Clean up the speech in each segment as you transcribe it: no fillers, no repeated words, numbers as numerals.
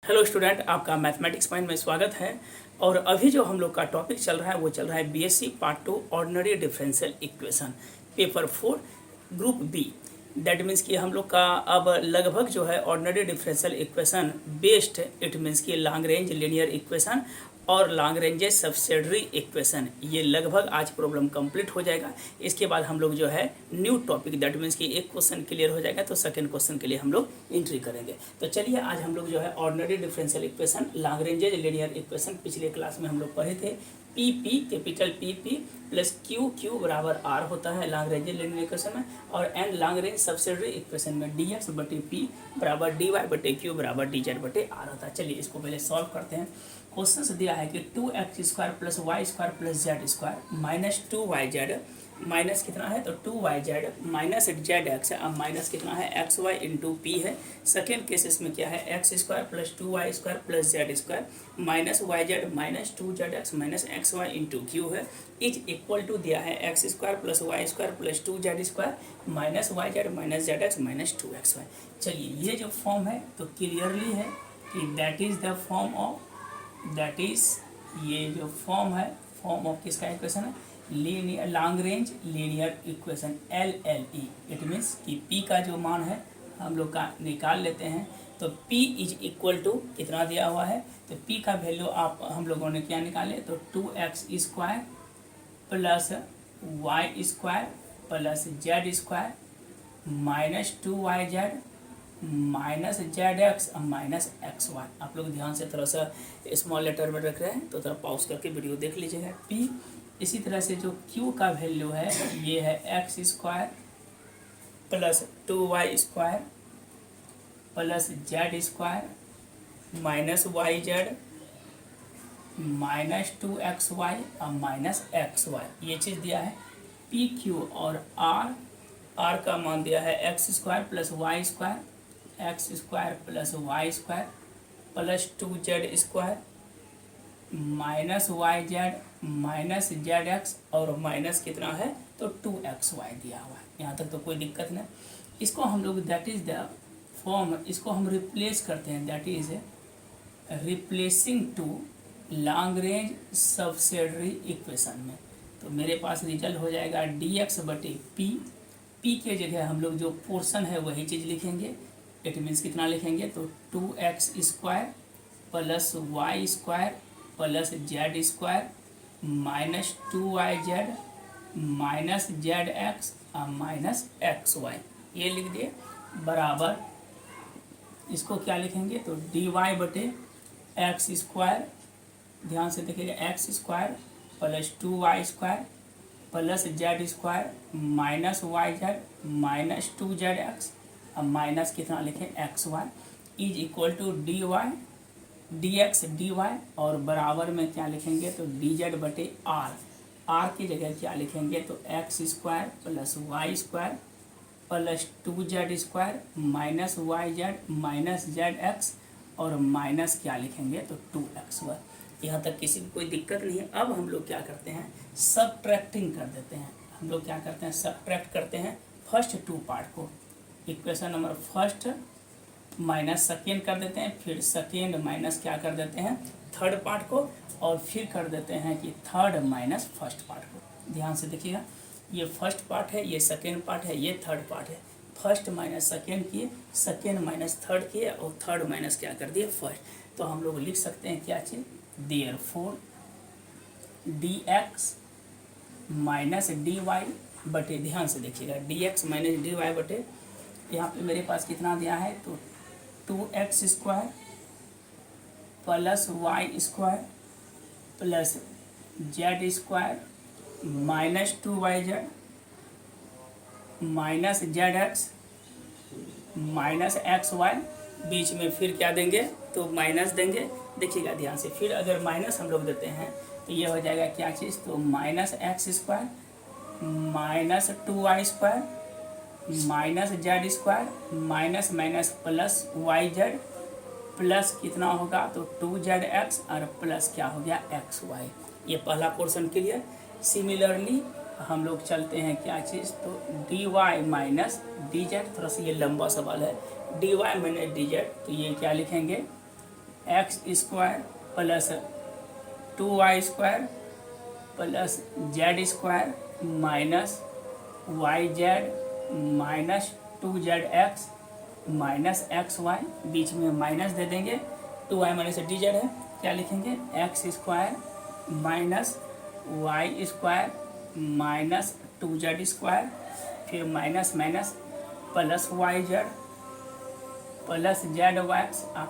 Hello student, आपका mathematics point में स्वागत है। और अभी जो हम लोग का टॉपिक चल रहा है वो चल रहा है BSc part 2 ordinary differential equation paper 4 group B. That means कि हम लोग का अब लगभग जो है ordinary differential equation based, it means कि लॉन्ग रेंज लीनियर इक्वेशन और लॉन्ग रेंज सब्सिडरी इक्वेशन, ये लगभग आज प्रॉब्लम कंप्लीट हो जाएगा। इसके बाद हम लोग जो है न्यू टॉपिक, दैट मीन्स कि एक क्वेश्चन क्लियर हो जाएगा तो सेकंड क्वेश्चन के लिए हम लोग एंट्री करेंगे। तो चलिए आज हम लोग जो है ordinary differential equation long ranges linear equation पिछले क्लास में हम लोग पढ़े थे। P capital P plus Q बराबर आर होता है लॉन्ग रेंज लीनियर इक्वेशन में, और and long range subsidiary equation में डी एक्स बटे पी बराबर डी वाई बटे क्यू बराबर डी जेड बटे आर होता है। चलिए इसको पहले सॉल्व करते हैं। क्वेश्चन से दिया है कि 2x² plus Y square plus Z square minus 2yz minus कितना है तो 2yz माइनस zx अब माइनस कितना है xy इंटू पी है। सेकेंड केसेस में क्या है x² plus 2y² plus Z square minus yz minus 2zx minus xy into Q है, इज इक्वल टू दिया है x² plus y² plus 2z square minus yz minus zx minus 2xy। चलिए ये जो form है तो क्लियरली है कि that is the form of, that is ये जो फॉर्म है, फॉर्म ऑफ किसका इक्वेशन है, linear long range linear equation LLE। It means कि P का जो मान है हम लोग का निकाल लेते हैं। तो P इज इक्वल टू कितना दिया हुआ है, तो P का वैल्यू आप हम लोगों ने क्या निकाले तो 2x² plus Y square plus Z square minus 2yz minus zx minus xy। आप लोग ध्यान से थोड़ा सा स्मॉल लेटर में रख रहे हैं तो थोड़ा पॉज करके वीडियो देख लीजिएगा। P इसी तरह से जो Q का वैल्यू है ये है x² plus 2y² plus Z square minus yz minus 2xy और माइनस xy, ये चीज़ दिया है। PQ और R का मान दिया है x² plus y² x² plus y² plus 2z square minus yz minus zx और माइनस कितना है तो 2xy दिया हुआ है। यहाँ तक तो कोई दिक्कत नहीं। इसको हम लोग दैट इज द फॉर्म, इसको हम रिप्लेस करते हैं, that is replacing to Lagrange subsidiary equation में। तो मेरे पास रिजल्ट हो जाएगा dx बटे p के जगह हम लोग जो पोर्शन है वही चीज़ लिखेंगे। इट मीन्स कितना लिखेंगे तो 2x² plus y² plus Z square minus 2yz minus zx minus xy, ये लिख दिए बराबर। इसको क्या लिखेंगे तो dy बटे x², ध्यान से देखिएगा x² plus 2y² plus Z square minus yz minus 2zx अब माइनस कितना लिखें xy is equal to dy dx dy और बराबर में क्या लिखेंगे तो dz बटे r की जगह क्या लिखेंगे तो x² plus y² plus 2z square minus yz minus zx और माइनस क्या लिखेंगे तो 2xy। यहाँ तक किसी को कोई दिक्कत नहीं है। अब हम लोग क्या करते हैं सबट्रैक्टिंग कर देते हैं। हम लोग क्या करते हैं सबट्रैक्ट करते हैं फर्स्ट टू पार्ट को, equation number first minus second कर देते हैं, फिर सेकेंड माइनस क्या कर देते हैं थर्ड पार्ट को, और फिर कर देते हैं कि थर्ड माइनस फर्स्ट पार्ट को। ध्यान से देखिएगा, ये फर्स्ट पार्ट है, ये सेकेंड पार्ट है, ये थर्ड पार्ट है। फर्स्ट माइनस सेकेंड किए, सेकेंड माइनस थर्ड किए और थर्ड माइनस क्या कर दिए फर्स्ट। तो हम लोग लिख सकते हैं क्या चीज़ देयरफॉर dx माइनस dy बटे, ध्यान से देखिएगा dx माइनस dy बटे, यहाँ पे मेरे पास कितना दिया है तो 2x² plus y² plus Z square minus 2yz minus zx minus xy, बीच में फिर क्या देंगे तो माइनस देंगे। देखिएगा ध्यान से, फिर अगर माइनस हम लोग देते हैं तो ये हो जाएगा क्या चीज़ तो minus x² minus 2y² minus Z square minus minus plus yz plus कितना होगा तो 2zx और प्लस क्या हो गया xy। ये पहला पोर्शन क्लियर। सिमिलरली हम लोग चलते हैं क्या चीज़ तो dy माइनस dz, थोड़ा सा ये लंबा सवाल है, dy माइनस dz, तो ये क्या लिखेंगे x square plus 2y² plus Z square minus Y Z minus 2zx minus x y, बीच में माइनस दे देंगे, 2y माइनस डी जेड है, क्या लिखेंगे x square minus Y square minus 2z square, फिर minus minus plus y z plus z y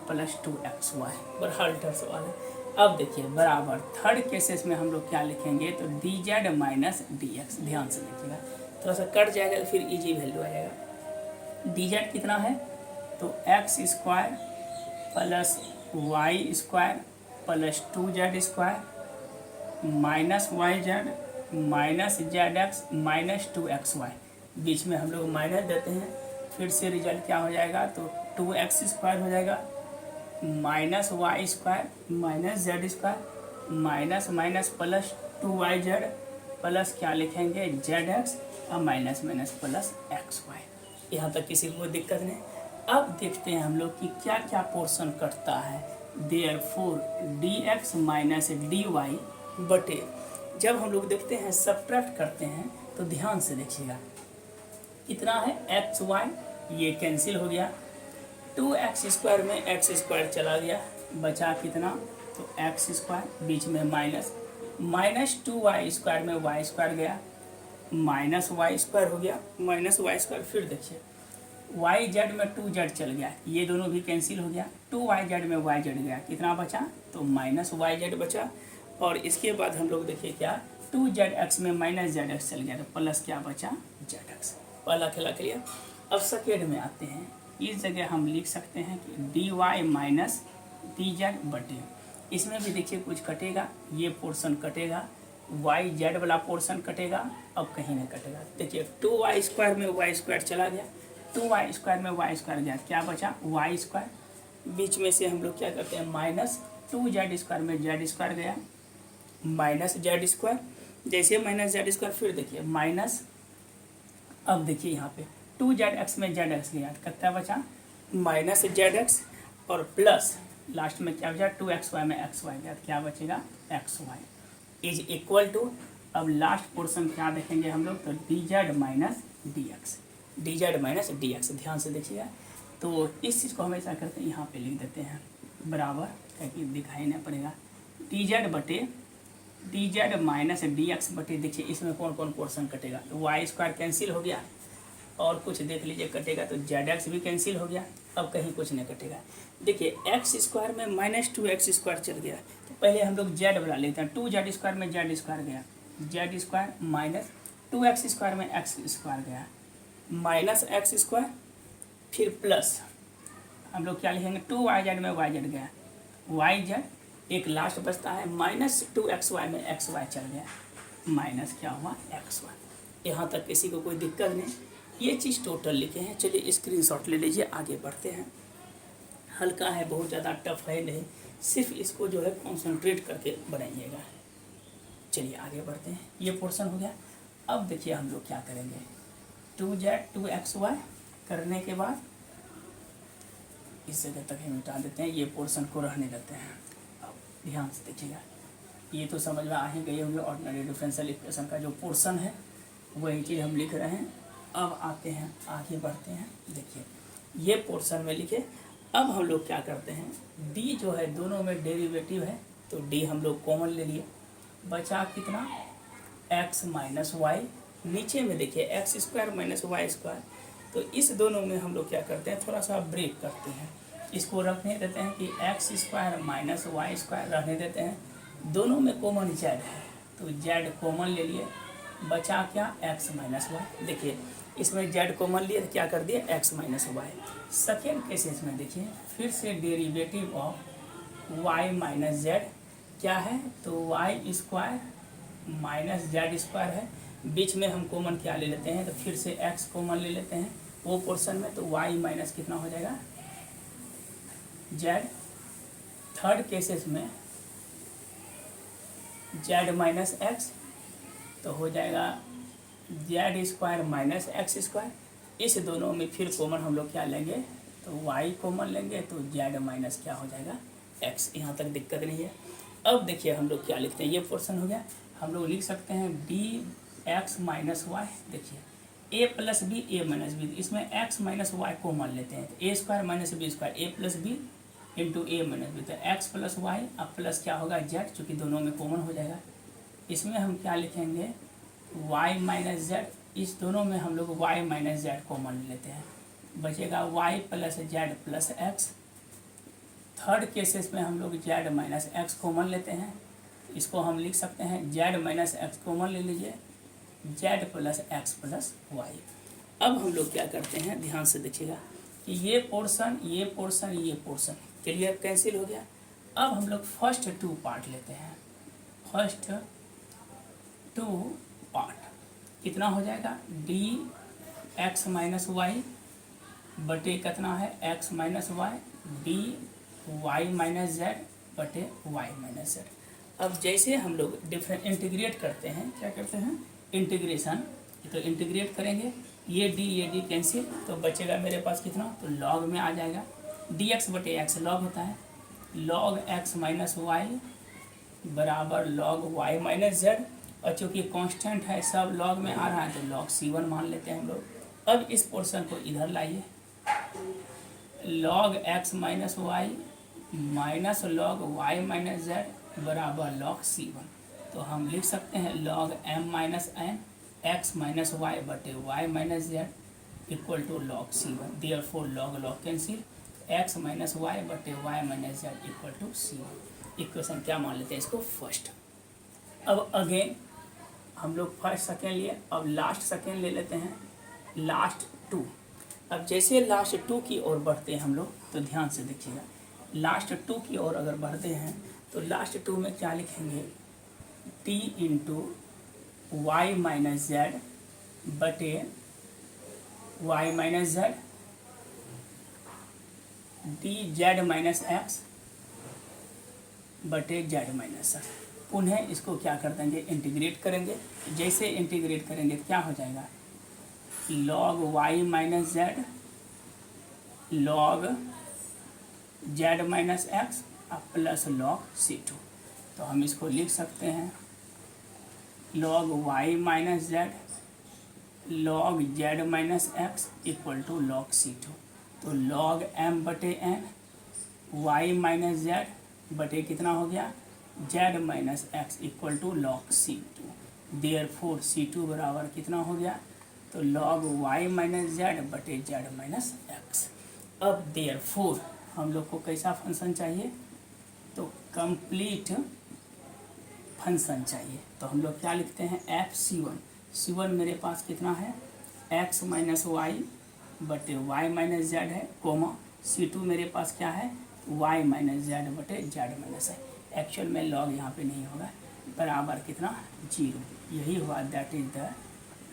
plus 2xy बराबर सवाल है। अब देखिए बराबर थर्ड केसेस में हम लोग क्या लिखेंगे, तो D Z minus D X, ध्यान से देखिएगा, थोड़ा सा कट जाएगा तो फिर इजी वैल्यू आ जाएगा। डी जेड कितना है, तो X square plus Y square plus 2z square minus Y Z minus Z X minus 2xy, बीच में हम लोग माइनस देते हैं, फिर से रिजल्ट क्या हो जाएगा, तो 2x स्क्वायर हो जाएगा minus Y square minus Z square minus minus plus 2y Z plus क्या लिखेंगे जेड एक्स और minus minus plus X Y. यहाँ तक किसी को दिक्कत नहीं। अब देखते हैं हम लोग कि क्या क्या पोर्शन कटता है। Therefore D X minus D Y बटे, जब हम लोग देखते हैं सब्ट्रैक्ट करते हैं तो ध्यान से देखिएगा कितना है एक्स वाई, ये कैंसिल हो गया, 2x स्क्वायर में एक्स स्क्वायर चला गया, बचा कितना, तो एक्स स्क्वायर, बीच में माइनस माइनस 2y स्क्वायर में वाई स्क्वायर गया, माइनस वाई स्क्वायर हो गया माइनस वाई स्क्वायर, फिर देखिए वाई जेड में 2z चल गया, ये दोनों भी कैंसिल हो गया, 2y जेड में वाई जेड गया, कितना बचा, तो माइनस वाई जेड बचा। और इसके बाद हम लोग देखिए क्या 2zx में माइनस जेड एक्स चल गया, तो प्लस क्या बचा जेड एक्स। पहला खेला क्लियर। अब सेकेंड में आते हैं, इस जगह हम लिख सकते हैं कि D Y minus D Z बटे, इसमें भी देखिए कुछ कटेगा, ये पोर्शन कटेगा, वाई जेड वाला पोर्शन कटेगा, अब कहीं नहीं कटेगा। देखिए 2y स्क्वायर में वाई स्क्वायर चला गया, 2y स्क्वायर में वाई स्क्वायर गया, क्या बचा वाई स्क्वायर, बीच में से हम लोग क्या करते हैं माइनस 2z स्क्वायर में जेड स्क्वायर गया माइनस जेड स्क्वायर, जैसे माइनस जेड स्क्वायर, फिर देखिए माइनस, अब देखिए यहाँ पे 2zx में जेड एक्स गया, कितना बचा माइनस जेड एक्स, और प्लस लास्ट में क्या बचा 2xy में एक्स वाई गया, क्या बचेगा X Y is equal to, अब लास्ट पोर्शन क्या देखेंगे हम लोग, तो D Z minus D X, D Z minus D X, ध्यान से देखिएगा। तो इस चीज़ को हमेशा करते हैं यहाँ पे लिख देते हैं बराबर, ताकि दिखाई नहीं पड़ेगा, डी जेड बटे D Z minus D x बटे, देखिए इसमें कौन कौन पोर्शन कटेगा, तो वाई स्क्वायर कैंसिल हो गया, और कुछ देख लीजिए कटेगा, तो जेड एक्स भी कैंसिल हो गया, अब कहीं कुछ नहीं कटेगा। देखिए एक्स स्क्वायर में माइनस 2x स्क्वायर चल गया, तो पहले हम लोग जेड बना लेते हैं, 2z स्क्वायर में जेड स्क्वायर गया, Z square minus 2x square में एक्स स्क्वायर गया माइनस एक्स स्क्वायर, फिर प्लस हम लोग क्या लिखेंगे 2y जेड में वाई जेड गया, वाई जेड, एक लास्ट बचता है माइनस 2xy में एक्स वाई चल गया, माइनस क्या हुआ एक्स वाई। यहाँ तक किसी को कोई दिक्कत नहीं, ये चीज़ टोटल लिखे हैं। चलिए स्क्रीनशॉट ले लीजिए, आगे बढ़ते हैं। हल्का है, बहुत ज़्यादा टफ है नहीं, सिर्फ इसको जो है कॉन्सेंट्रेट करके बनाइएगा। चलिए आगे बढ़ते हैं, ये पोर्शन हो गया। अब देखिए हम लोग क्या करेंगे, 2z 2xy करने के बाद इस जगह तक हम मिटा देते हैं, ये पोर्शन को रहने देते हैं। अब ध्यान से देखिएगा, ये तो समझ में आ ही गए होंगे, ऑर्डिनरी डिफरेंशियल इक्वेशन का जो पोर्शन है वही चीज़ हम लिख रहे हैं। अब आते हैं, आगे बढ़ते हैं। देखिए ये पोर्शन में लिखे। अब हम लोग क्या करते हैं, डी जो है दोनों में डेरिवेटिव है, तो डी हम लोग कॉमन ले लिए, बचा कितना x माइनस वाई, नीचे में देखिए X square minus Y square, तो इस दोनों में हम लोग क्या करते हैं, थोड़ा सा ब्रेक करते हैं, इसको रखने देते हैं कि X square minus Y square रहने देते हैं, दोनों में कॉमन जेड है, तो जेड कॉमन ले लिए, बचा क्या एक्स माइनस वाई। देखिए इसमें जेड कॉमन लिए तो क्या कर दिए X minus Y. Second cases में देखिए फिर से derivative of Y minus Z क्या है, तो Y square minus Z square है, बीच में हम कॉमन क्या ले लेते हैं, तो फिर से एक्स कॉमन ले लेते हैं वो पोर्शन में, तो वाई माइनस कितना हो जाएगा जेड। थर्ड केसेस में जेड माइनस एक्स, तो हो जाएगा Z square minus x square. इस दोनों में फिर कॉमन हम लोग क्या लेंगे, तो वाई कॉमन लेंगे, तो जेड माइनस क्या हो जाएगा एक्स, यहाँ तक दिक्कत नहीं है। अब देखिए हम लोग क्या लिखते हैं, ये पोर्शन हो गया, हम लोग लिख सकते हैं डी एक्स माइनस वाई। देखिए A plus B, A minus B, इसमें एक्स माइनस वाई कॉमन लेते हैं, तो A square minus B square, A plus B into A minus B, तो एक्स प्लस वाई, अब प्लस क्या होगा जेड, चूँकि दोनों में कॉमन हो जाएगा। इसमें हम क्या लिखेंगे वाई माइनस जेड, इस दोनों में हम लोग वाई माइनस जेड कॉमन लेते हैं, बचेगा Y plus Z plus X. Third cases में हम लोग जेड माइनस एक्स कॉमन लेते हैं, इसको हम लिख सकते हैं जेड माइनस एक्स कॉमन ले लीजिए, Z plus X plus Y. अब हम लोग क्या करते हैं, ध्यान से देखिएगा कि ये पोर्शन ये पोर्शन ये पोर्शन क्लियर कैंसिल हो गया। अब हम लोग फर्स्ट टू पार्ट लेते हैं, फर्स्ट टू पार्ट कितना हो जाएगा, डी एक्स माइनस वाई बटे कितना है X minus Y, D Y minus Z बटे वाई माइनस जेड। अब जैसे हम लोग डिफरेंट इंटीग्रेट करते हैं, क्या करते हैं इंटीग्रेशन, तो इंटीग्रेट करेंगे ये डी कैंसिल, तो बचेगा मेरे पास कितना, तो लॉग में आ जाएगा, डी एक्स बटे एक्स लॉग होता है, लॉग एक्स माइनस वाई बराबर लॉग वाई माइनस जेड, और चूँकि कांस्टेंट है सब लॉग में आ रहा है तो लॉग C1 मान लेते हैं हम लोग। अब इस पोर्शन को इधर लाइए, log x minus y minus log Y minus z बराबर लॉग C1, तो हम लिख सकते हैं log m minus n x minus y बटे Y minus z equal to log C1, therefore log log cancel, x minus y बटे Y minus z equal to C1। Equation क्या मान लेते हैं इसको फर्स्ट। अब अगेन हम लोग फर्स्ट सेकेंड लिए, अब लास्ट सेकेंड ले लेते हैं, लास्ट टू। अब जैसे लास्ट टू की ओर बढ़ते हैं हम लोग, तो ध्यान से देखिएगा, लास्ट टू की ओर अगर बढ़ते हैं तो लास्ट टू में क्या लिखेंगे, t into y minus Z बटे Y minus z, d Z minus x बटे जेड माइनस एक्स। पुनः इसको क्या कर देंगे इंटीग्रेट करेंगे, जैसे इंटीग्रेट करेंगे क्या हो जाएगा, log Y minus Z log Z minus X plus log C2, तो हम इसको लिख सकते हैं log Y minus Z log Z minus X equal to log C2, तो लॉग m बटे n वाई माइनस जेड बटे कितना हो गया Z minus X equal to log C2, therefore C2 बराबर कितना हो गया, तो लॉग वाई माइनस जेड बटे जेड माइनस एक्स। अब देयरफॉर हम लोग को कैसा फंक्शन चाहिए, तो कंप्लीट फंक्शन चाहिए, तो हम लोग क्या लिखते हैं एफ C1 मेरे पास कितना है एक्स माइनस वाई बटे वाई माइनस जेड है, कोमा C2 मेरे पास क्या है वाई माइनस जेड बटे जेड माइनस है, एक्चुअल में लॉग यहाँ पे नहीं होगा, बराबर कितना 0, यही हुआ, that is the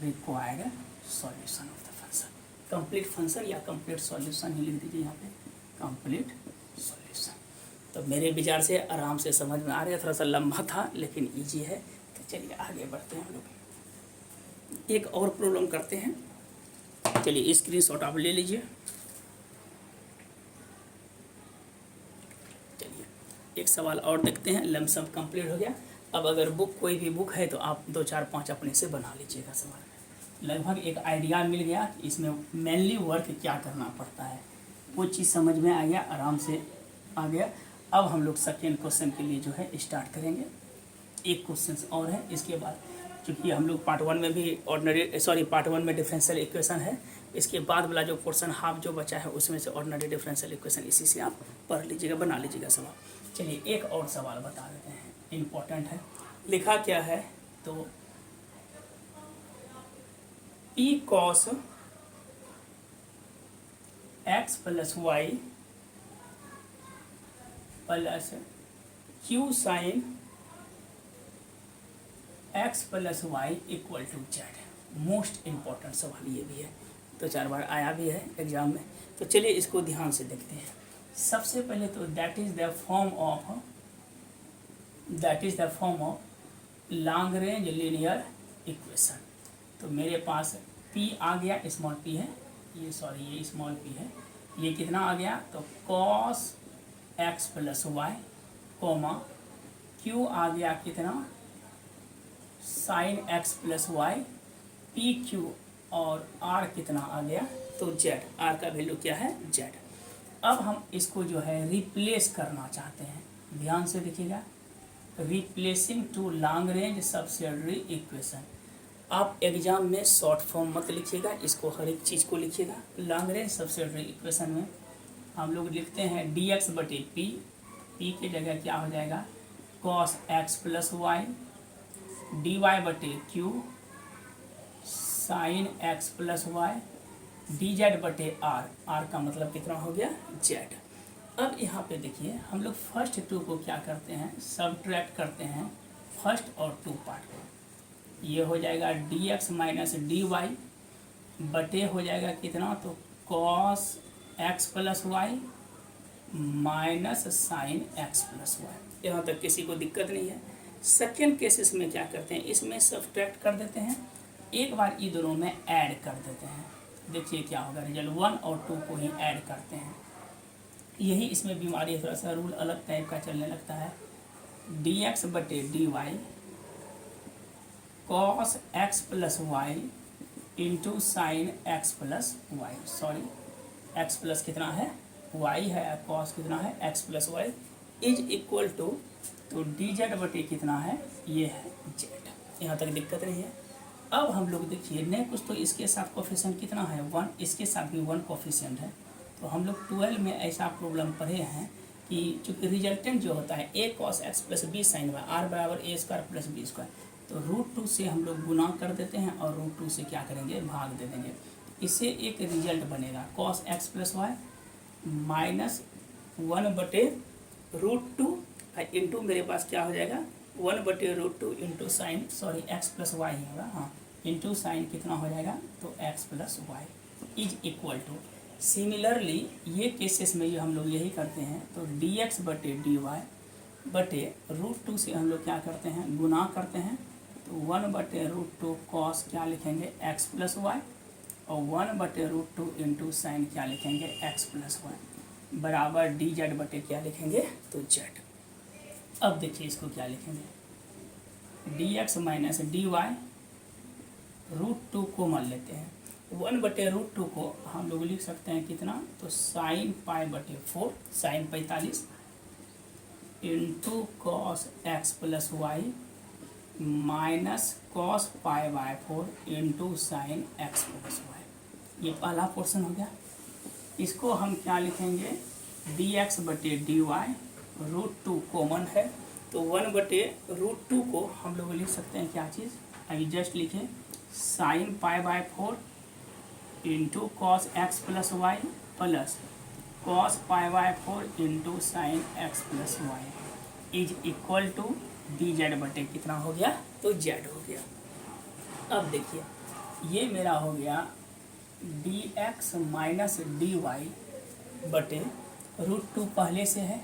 required solution of the function. Complete function या कंप्लीट सॉल्यूशन ही लिख दीजिए यहाँ पे, कंप्लीट सॉल्यूशन। तो मेरे विचार से आराम से समझ में आ रहा है, थोड़ा सा लंबा था लेकिन इजी है, तो चलिए आगे बढ़ते हैं हम लोग, एक और प्रॉब्लम करते हैं। चलिए स्क्रीनशॉट आप ले लीजिए, एक सवाल और देखते हैं, लमसम कंप्लीट हो गया। अब अगर बुक कोई भी बुक है तो आप 2 4 5 अपने से बना लीजिएगा सवाल में, लगभग एक आइडिया मिल गया कि इसमें मेनली वर्क क्या करना पड़ता है, वो चीज़ समझ में आ गया, आराम से आ गया। अब हम लोग सेकेंड क्वेश्चन के लिए जो है स्टार्ट करेंगे, एक क्वेश्चन और है इसके बाद, क्योंकि हम लोग पार्ट 1 में भी पार्ट 1 में डिफरेंशियल इक्वेशन है, इसके बाद वाला जो पोर्शन हाफ जो बचा है उसमें से ऑर्डिनरी डिफरेंशियल इक्वेशन, इसी से आप पढ़ लीजिएगा, बना लीजिएगा सवाल। चलिए एक और सवाल बता देते हैं, इम्पोर्टेंट है, लिखा क्या है, तो P cos x plus Y plus Q sine x plus Y equal to Z. Most important सवाल ये भी है, 2 4 बार आया भी है एग्जाम में, तो चलिए इसको ध्यान से देखते हैं। सबसे पहले तो that is the form of long range linear equation. तो मेरे पास P आ गया, स्मॉल p है ये, ये स्मॉल p है, ये कितना आ गया, तो cos x plus y comma q आ गया कितना sine x plus y p q और आर कितना आ गया तो जेड, आर का वैल्यू क्या है जेड। अब हम इसको जो है रिप्लेस करना चाहते हैं, ध्यान से देखिएगा, replacing to Lagrange subsidiary equation. आप एग्जाम में शॉर्ट फॉर्म मत लिखिएगा, इसको हर एक चीज़ को लिखिएगा। लॉन्ग रेंज सब्सिडियरी इक्वेशन में हम लोग लिखते हैं डी एक्स बटे पी, पी की जगह क्या हो जाएगा cos x plus y, D Y बटे q sine x plus y, d Z बटे आर, आर का मतलब कितना हो गया जेड। अब यहाँ पे देखिए हम लोग फर्स्ट टू को क्या करते हैं सबट्रैक्ट करते हैं फर्स्ट और टू पार्ट को, ये हो जाएगा D X minus D Y बटे हो जाएगा कितना तो cos x plus Y minus sine x plus Y. यहाँ तक किसी को दिक्कत नहीं है। सेकेंड केसेस में क्या करते हैं, इसमें सब्ट्रैक्ट कर देते हैं, एक बार ये दोनों में ऐड कर देते हैं। देखिए क्या होगा रिजल्ट, 1 और 2 को ही ऐड करते हैं। यही इसमें बीमारी है, थोड़ा सा रूल अलग टाइप का चलने लगता है। डी एक्स बटे D Y cos x plus Y into sine x plus Y, sorry X plus कितना है वाई है, कॉस कितना है X plus Y is equal to तो डी जेड बटे कितना है ये है जेड। यहाँ तक दिक्कत नहीं है। अब हम लोग देखिए नहीं कुछ तो इसके साथ कोफिशिएंट कितना है 1, इसके साथ भी 1 कोफिशिएंट है। तो हम लोग 12 में ऐसा प्रॉब्लम पढ़े हैं कि चूँकि रिजल्टेंट जो होता है a cos x plus b sine y r बराबर a square plus b square, तो रूट 2 से हम लोग गुना कर देते हैं और रूट 2 से क्या करेंगे भाग दे देंगे। इससे एक रिजल्ट बनेगा cos x plus Y minus 1 बटे रूट 2 इंटू मेरे पास क्या हो जाएगा 1 बटे root 2 into sine sorry X plus Y होगा, हाँ इंटू साइन कितना हो जाएगा तो X plus Y is equal to. Similarly ये केसेस में ये हम लोग यही करते हैं, तो डी एक्स बटे डी वाई बटे रूट 2 से हम लोग क्या करते हैं गुना करते हैं, तो 1 बटे रूट 2 कॉस क्या लिखेंगे एक्स प्लस वाई और 1 बटे रूट 2 इंटू साइन क्या लिखेंगे एक्स प्लस वाई बराबर डी जेड बटे क्या लिखेंगे तो जेड। अब देखिए इसको क्या लिखेंगे D X minus D Y root 2 को मान लेते हैं, 1 बटे रूट 2 को हम लोग लिख सकते हैं कितना तो साइन पाई बटे 4 sine 45 into cos x plus Y minus cos pi by 4 into sine x plus Y. ये पहला पोर्शन हो गया। इसको हम क्या लिखेंगे डी एक्स बटे डी वाई रूट 2 कॉमन है, तो 1 बटे रूट 2 को हम लोग लिख सकते हैं क्या चीज़ अभी जस्ट लिखे sine pi by 4 into cos x plus Y plus cos pi by 4 into sine x plus Y is equal to D Z बटे कितना हो गया तो जेड हो गया। अब देखिए ये मेरा हो गया D X minus D Y बटे रूट 2 पहले से है,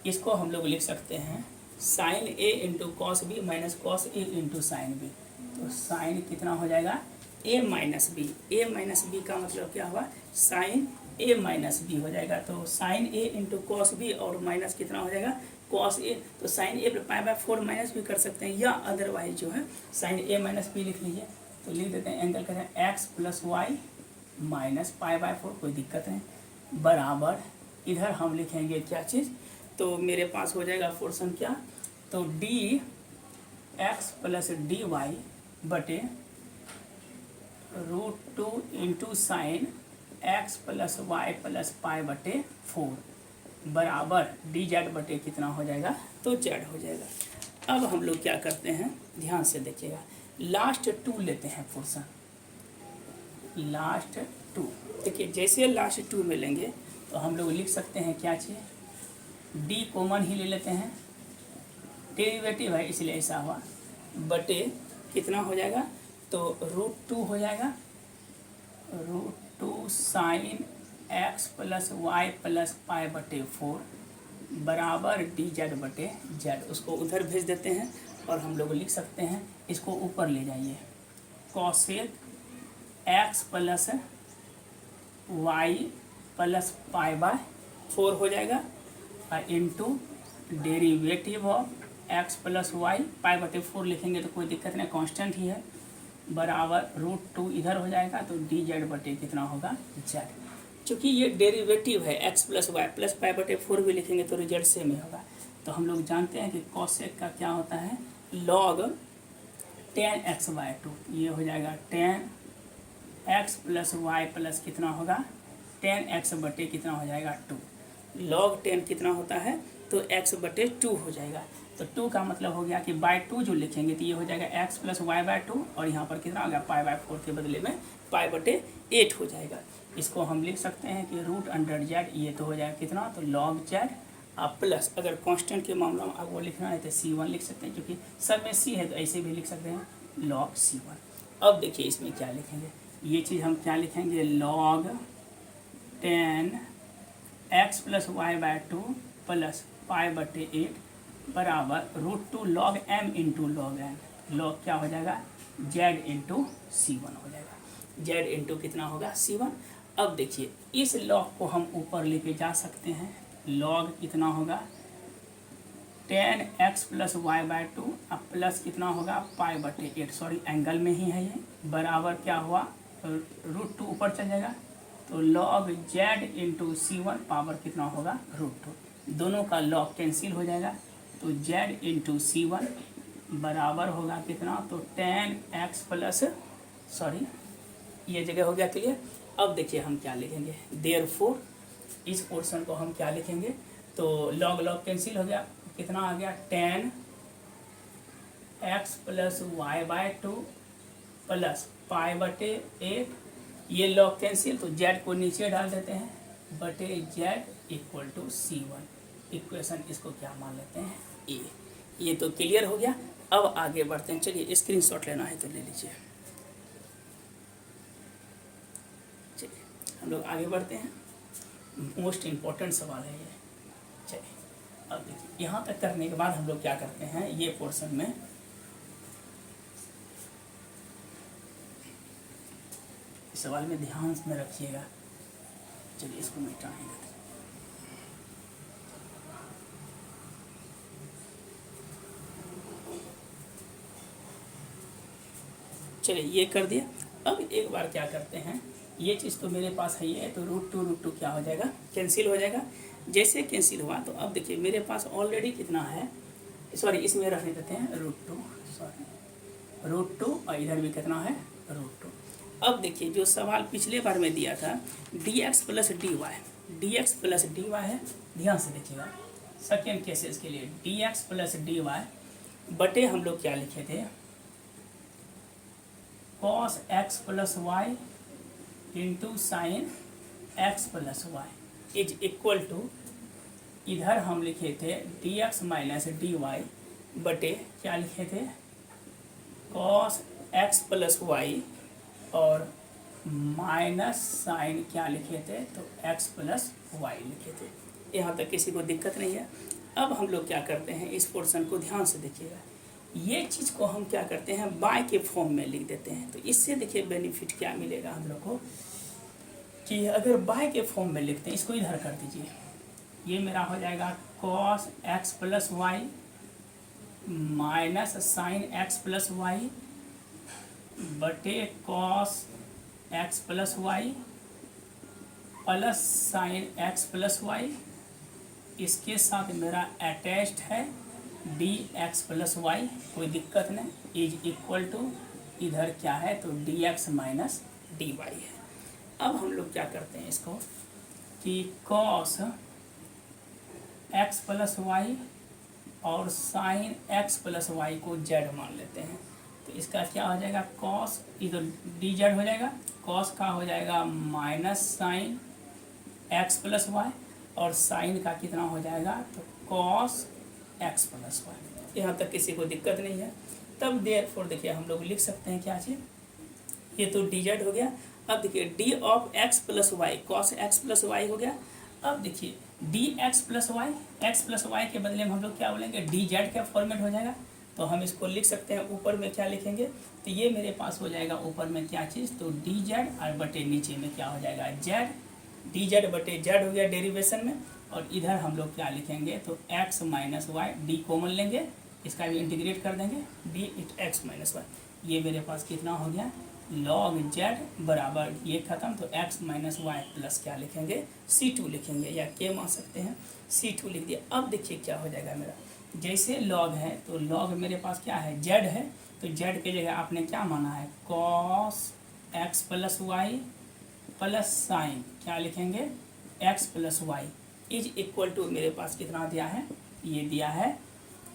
इसको हम लोग लिख सकते हैं sine A into cos b minus cos a into sine b, तो साइन कितना हो जाएगा a minus b, A minus b का मतलब क्या हुआ साइन ए माइनस बी हो जाएगा, तो साइन ए इंटू कॉस बी और माइनस कितना हो जाएगा कॉस ए, तो sine A pi by 4 minus भी कर सकते हैं या अदरवाइज जो है साइन ए माइनस बी लिख लीजिए, तो लिख देते हैं एंगल कहते हैं X plus Y minus pi by 4 कोई दिक्कत नहीं बराबर इधर हम लिखेंगे क्या चीज़ तो मेरे पास हो जाएगा पोर्शन क्या तो D x plus d Y बटे root 2 into sine x plus Y plus pi बटे 4 बराबर डी जेड बटे कितना हो जाएगा तो जेड हो जाएगा। अब हम लोग क्या करते हैं ध्यान से देखिएगा लास्ट 2 लेते हैं पोर्शन, लास्ट 2 देखिए जैसे लास्ट 2 में लेंगे तो हम लोग लिख सकते हैं क्या चाहिए डी कॉमन ही ले लेते हैं, डेरिवेटिव है इसलिए ऐसा हुआ बटे कितना हो जाएगा तो रूट 2 हो जाएगा root 2 sine x plus Y plus pi बटे 4 बराबर डी जेड बटे जेड, उसको उधर भेज देते हैं और हम लोग लिख सकते हैं इसको ऊपर ले जाइए cosec x plus Y plus pi by 4 हो जाएगा into derivative of x plus y, pi बटे 4 लिखेंगे तो कोई दिक्कत नहीं, कांस्टेंट ही है, बराबर √2 इधर हो जाएगा तो डी जेड बटे कितना होगा जेड। चूँकि ये डेरिवेटिव है X plus Y plus pi बटे 4 भी लिखेंगे तो रिजल्ट सेम ही होगा। तो हम लोग जानते हैं कि कॉसेक का क्या होता है, लॉग 10x/2, ये हो जाएगा 10x प्लस वाई प्लस कितना होगा 10x बटे कितना हो जाएगा 2। लॉग 10 कितना होता है तो x बटे 2 हो जाएगा। तो 2 का मतलब हो गया कि बाय 2 जो लिखेंगे तो ये हो जाएगा x प्लस वाई बाय 2, और यहाँ पर कितना हो गया पाई बाय 4 के बदले में पाई बटे 8 हो जाएगा। इसको हम लिख सकते हैं कि √z, ये तो हो जाएगा कितना तो log z, आप प्लस अगर कांस्टेंट के मामला में आपको लिखना है तो c1 लिख सकते हैं, क्योंकि सब में c है तो ऐसे भी लिख सकते हैं log c1। अब देखिए इसमें क्या लिखेंगे, ये चीज़ हम क्या लिखेंगे log 10x plus Y by 2 plus pi बटे 8 बराबर √2 log m into log n, log क्या हो जाएगा z इंटू c1 हो जाएगा, z इंटू कितना होगा c1। अब देखिए इस log को हम ऊपर लेके जा सकते हैं, log कितना होगा 10x प्लस वाई बाय 2 अब प्लस कितना होगा पाई बटे 8, सॉरी एंगल में ही है ये, बराबर क्या हुआ √2 ऊपर चल जाएगा तो log z into c1 power कितना होगा √2, दोनों का log कैंसिल हो जाएगा तो z इंटू c1 बराबर होगा कितना तो 10x प्लस, सॉरी ये जगह हो गया क्लियर। अब देखिए हम क्या लिखेंगे, देयरफॉर इस पोर्शन को हम क्या लिखेंगे तो log log कैंसिल हो गया, कितना आ गया 10x plus Y by 2 plus pi बटे 8, ये log कैंसिल तो z को नीचे डाल देते हैं बटे z equal to c1, equation इसको क्या मान लेते हैं a। ये तो क्लियर हो गया। अब आगे बढ़ते हैं, चलिए स्क्रीनशॉट लेना है तो ले लीजिए। चलिए हम लोग आगे बढ़ते हैं, मोस्ट इम्पोर्टेंट सवाल है ये। चलिए अब देखिए यहाँ तक करने के बाद हम लोग क्या करते हैं, ये पोर्शन में इस सवाल में ध्यान में रखिएगा। चलिए इसको मिटाएंगे, चलिए ये कर दिया। अब एक बार क्या करते हैं, ये चीज़ तो मेरे पास है ये, तो √2 क्या हो जाएगा कैंसिल हो जाएगा। जैसे कैंसिल हुआ तो अब देखिए मेरे पास ऑलरेडी कितना है, सॉरी इसमें रहने देते हैं √2, सॉरी √2 और इधर भी कितना है √2। अब देखिए जो सवाल पिछले बार में दिया था dx प्लस dy है, ध्यान से देखिएगा सेकेंड केसेस के लिए dx प्लस dy बटे हम लोग क्या लिखे थे cos x plus Y into sine x plus Y is equal to, इधर हम लिखे थे dx माइनस dy बटे क्या लिखे थे cos x प्लस वाई और माइनस साइन क्या लिखे थे तो x प्लस वाई लिखे थे। यहाँ तक किसी को दिक्कत नहीं है। अब हम लोग क्या करते हैं, इस पोर्शन को ध्यान से देखिएगा, ये चीज़ को हम क्या करते हैं बाय के फॉर्म में लिख देते हैं। तो इससे देखिए बेनिफिट क्या मिलेगा हम लोग को कि अगर बाय के फॉर्म में लिखते हैं, इसको इधर कर दीजिए, ये मेरा हो जाएगा cos x plus Y minus sine x plus Y बटे cos x plus Y plus sine x plus Y, इसके साथ मेरा अटैच्ड है dx प्लस वाई, कोई दिक्कत नहीं, इज इक्वल टू इधर क्या है तो dx माइनस dy है। अब हम लोग क्या करते हैं इसको कि cos x प्लस वाई और साइन x प्लस वाई को z मान लेते हैं। तो इसका क्या हो जाएगा cos, इधर dz हो जाएगा, cos का हो जाएगा minus sine x plus Y और साइन का कितना हो जाएगा तो cos x प्लस वाई। यहाँ तक किसी को दिक्कत नहीं है। तब देयरफॉर देखिए हम लोग लिख सकते हैं क्या चीज़, ये तो dz हो गया। अब देखिए d of x plus Y cos x plus Y हो गया। अब देखिए dx plus Y, x plus Y के बदले में हम लोग क्या बोलेंगे dz का फॉर्मेट हो जाएगा। तो हम इसको लिख सकते हैं, ऊपर में क्या लिखेंगे तो ये मेरे पास हो जाएगा ऊपर में क्या चीज़ तो dz और बटे नीचे में क्या हो जाएगा z, dz बटे z हो गया डेरिवेशन में, और इधर हम लोग क्या लिखेंगे, तो x minus Y, D common लेंगे, इसका भी इंटीग्रेट कर देंगे, D it X minus Y. ये मेरे पास कितना हो गया, log z बराबर ये खत्म, तो x माइनस वाई प्लस क्या लिखेंगे, c2 लिखेंगे, या k मान सकते हैं, c2 लिख दिया। अब देखिए क्या हो जाएगा मेरा, जैसे log है तो log मेरे पास क्या है, z है, तो z की जगह आपने क्या माना है, cos x plus Y plus sine क्या लिखेंगे, x plus Y is equal to मेरे पास कितना दिया है, ये दिया है,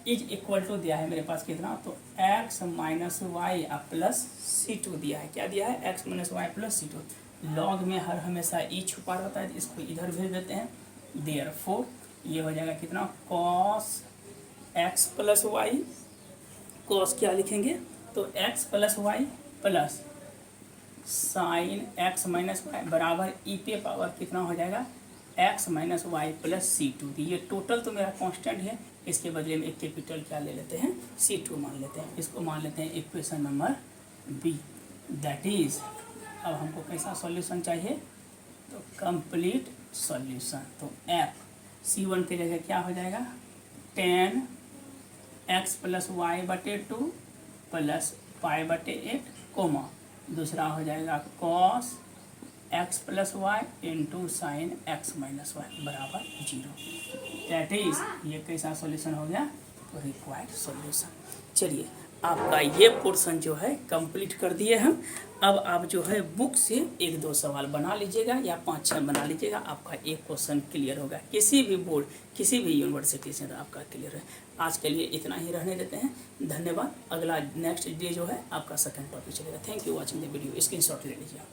इज इक्वल टू दिया है मेरे पास कितना, तो x minus Y plus c2 दिया है, क्या दिया है, x minus Y plus c2। Log में हर हमेशा ई छुपा रहता है, इसको इधर भेज देते हैं, देयरफॉर ये हो जाएगा कितना, cos x plus Y, cos क्या लिखेंगे, तो x plus Y plus sine x minus Y बराबर ई पे पावर कितना हो जाएगा, x minus Y plus c2। ये टोटल तो मेरा कांस्टेंट है, इसके बदले में एक कैपिटल क्या ले लेते हैं, c2 मान लेते हैं, इसको मान लेते हैं equation number B. That is, अब हमको कैसा सॉल्यूशन चाहिए, तो कंप्लीट सॉल्यूशन। तो f c1 की जगह क्या हो जाएगा, 10 x प्लस वाई बटे 2 प्लस पाई बटे 8 कोमा, दूसरा हो जाएगा cos x plus Y into sine x minus Y बराबर 0। दैट इज, ये कैसा सॉल्यूशन हो गया, तो रिक्वायर्ड सॉल्यूशन। चलिए आपका ये पोर्शन जो है कंप्लीट कर दिए हम। अब आप जो है बुक से 1-2 सवाल बना लीजिएगा या 5-6 बना लीजिएगा, आपका एक क्वेश्चन क्लियर होगा, किसी भी बोर्ड किसी भी यूनिवर्सिटी से आपका क्लियर है। आज के लिए इतना ही रहने देते हैं, धन्यवाद। अगला नेक्स्ट डे जो है आपका सेकंड टॉपिक चलेगा। Thank you watching the video, screenshot ले लीजिए आप।